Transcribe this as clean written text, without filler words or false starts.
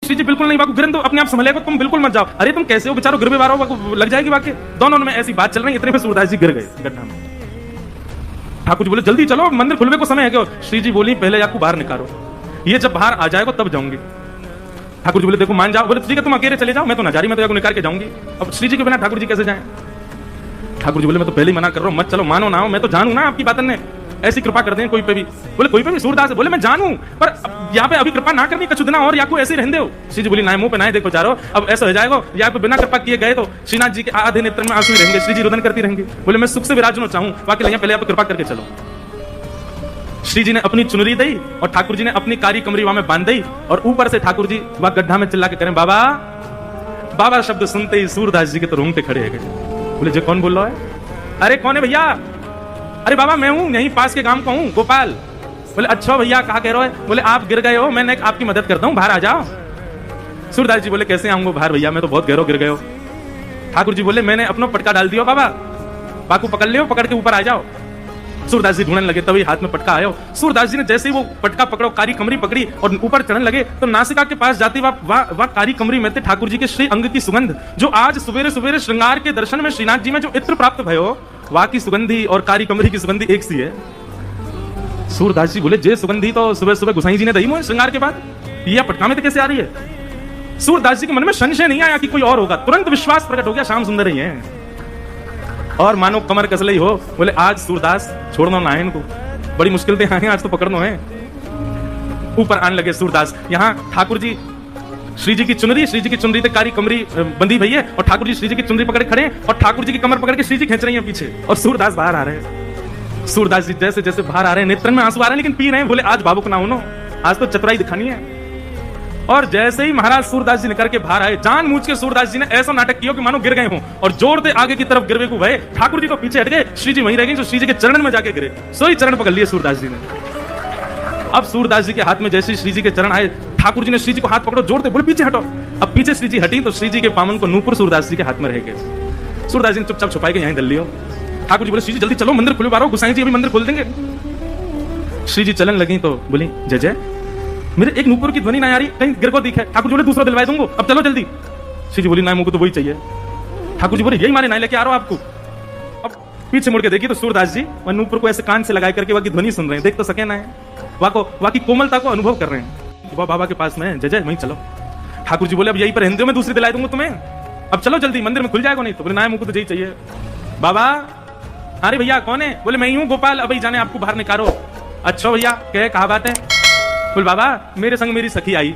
श्री जी बिल्कुल नहीं, बाकू गिरन तो अपने आप संभलेगा, तुम बिल्कुल मत जाओ। अरे तुम कैसे हो बेचारो, गिर बीमार हो, लग जाएगी वाकई। दोनों में ऐसी बात चल रही, इतने में सूरदास जी गिर गए गड्ढा में। ठाकुर जी बोले जल्दी चलो, मंदिर खुलने को समय है क्या? श्री जी बोली पहले आपको बाहर निकालो, ये जब बाहर आ जाएगा तब जाऊंगी। ठाकुर जी बोले देखो मान जाओ। बोले ठीक है तुम अकेले चले जाओ, मैं तो ना जा रही, मैं तो आपको निकाल के जाऊंगी। अब श्री जी के बिना ठाकुर जी कैसे जाएं? ठाकुर जी बोले मैं तो पहले ही मना कर रहा हूं, मत चलो, मानो ना हो, मैं तो जानू ना आपकी बातन ने, ऐसी कृपा कर दें कोई पे भी। बोले कोई पे भी? सूरदास बोले मैं जानू, पर यहाँ पे अभी कृपा ना करनी, कछु दिना और या को ऐसे रहने हो। श्री जी बोली ना मुंह पे ना देखो चारो, अब ऐसा हो जाएगा या पे बिना कृपा किए गए तो श्रीनाथ जी के आधे नेत्र में आंसू रहेंगे, श्री जी रुदन करती रहेंगे। बोले मैं सुख से विराजना चाहूं, बाकी पहले आप कृपा करके चलो। श्री जी ने अपनी चुनरी दी और ठाकुर जी ने अपनी कारी कमरी वहां में बांध दी, और ऊपर से ठाकुर जी वहां गड्ढा में चिल्ला के करें बाबा बाबा शब्द सुनते ही सूरदास जी के तो रोंगटे खड़े हो गए। बोले जो कौन बोल रहा है? अरे कौन है भैया? अरे बाबा मैं हूं, यहीं पास के गांव का हूं, गोपाल। बोले अच्छा भैया कहा कह रहे हो? बोले आप गिर गए हो, मैंने आपकी मदद करता हूं, बाहर आ जाओ। सूरदास जी बोले कैसे आऊंगा बाहर भैया, मैं तो बहुत गहरो गिर गए हो। ठाकुर जी बोले मैंने अपना पटका डाल दिया बाबा, बाकू पकड़ लियो, पकड़ के ऊपर आ जाओ। सूरदास जी ढूंढने लगे, तभी हाथ में पटका आयो। सूरदास जी ने जैसे ही वो पटका पकड़ो, कारी कमरी पकड़ी और ऊपर चढ़ने लगे, तो नासिका के पास जाती वह कारी कमरी में थे ठाकुर जी के श्री अंग की सुगंध, जो आज सवेरे सवेरे श्रृंगार के दर्शन में श्रीनाथ जी में जो इत्र प्राप्त भयो, वहां की सुगंधी और कारी कमरी की सुगंधी एक सी है। सूरदास जी बोले जे सुगंधी तो सुबह सुबह गोसाई जी ने दी मुझे श्रृंगार के बाद, यह पटका में तो कैसे आ रही है? सूरदास जी के मन में संशय नहीं आया कि कोई और होगा, तुरंत विश्वास प्रकट हो गया श्याम सुंदर ही है। और मानो कमर कसलई हो, बोले आज सूरदास छोड़ना ना है इनको, बड़ी मुश्किल से आए आज तो पकड़ना है। ऊपर आने लगे सूरदास, यहाँ ठाकुर जी श्री जी की चुनरी तक कारी कमरी बंदी भई है, और ठाकुर जी श्री जी की चुनरी पकड़ खड़े हैं, और ठाकुर जी की कमर पकड़ के श्री जी खींच रही है पीछे, और सूरदास बाहर आ रहे हैं। सूरदास जी जैसे जैसे बाहर आ रहे हैं, नेत्रन में आंसू आ रहे हैं, लेकिन पी रहे हैं। बोले आज बाबू को ना होनो, आज तो चतुराई दिखानी है। और जैसे ही महाराज सूरदास जी निकल के बाहर आए, जानबूझ के सूरदास जी ने ऐसा नाटक किया कि मानो गिर गए हों, और जोर से आगे की तरफ गिरवे को भय, ठाकुर जी तो पीछे हट गए, श्री जी वहीं रह गए, जो श्री जी के चरण में जाके गिरे, सोई चरण पकड़ लिए सूरदास जी ने। अब सूरदास जी के हाथ में जैसे श्री जी के चरण आए, ठाकुर जी ने श्री जी को हाथ पकड़ो, जोर से बोले पीछे हटो। अब पीछे श्री जी हटी तो श्री जी के पामन को नूपुर सूरदास जी के हाथ में रह गए। सूरदास जी ने चुपचाप छुपाई के यहीं दल लियो। ठाकुर जी बोले श्री जी जल्दी चलो, मंदिर खुलवा रहा हूं, गोसाई जी अभी मंदिर खोल देंगे। श्री जी चलन लगी तो बोली जय जय, मेरे एक नूपुर की ध्वनि ना आ रही, कहीं गिर को दिखे। ठाकुर जी बोले दूसरा दिलवा दूंगा, अब चलो जल्दी। श्री जी बोली ना मुझको तो वही चाहिए। ठाकुर जी बोले यही मारे ना लेके आ रहा हूं आपको। अब पीछे मुड़ के देखिए तो सूरदास जी वह नूपुर को ऐसे कान से लगा करके वह की ध्वनि सुन रहे हैं, देख तो सके ना है, वह की कोमलता को अनुभव कर रहे हैं। वह बाबा के पास में जय जय वहीं चलो। ठाकुर जी बोले अब यही पर हिंदी में दूसरी दिला दूंगा तुम्हें, अब चलो जल्दी, मंदिर में खुल जाएगा नहीं तो। बोले ना मुझको तो यही चाहिए। बाबा अरे भैया कौन है? बोले मैं ही हूँ गोपाल, अभी जाने आपको बाहर निकालो। अच्छा भैया कहे कहा बात है? बोले बाबा मेरे संग मेरी सखी आई,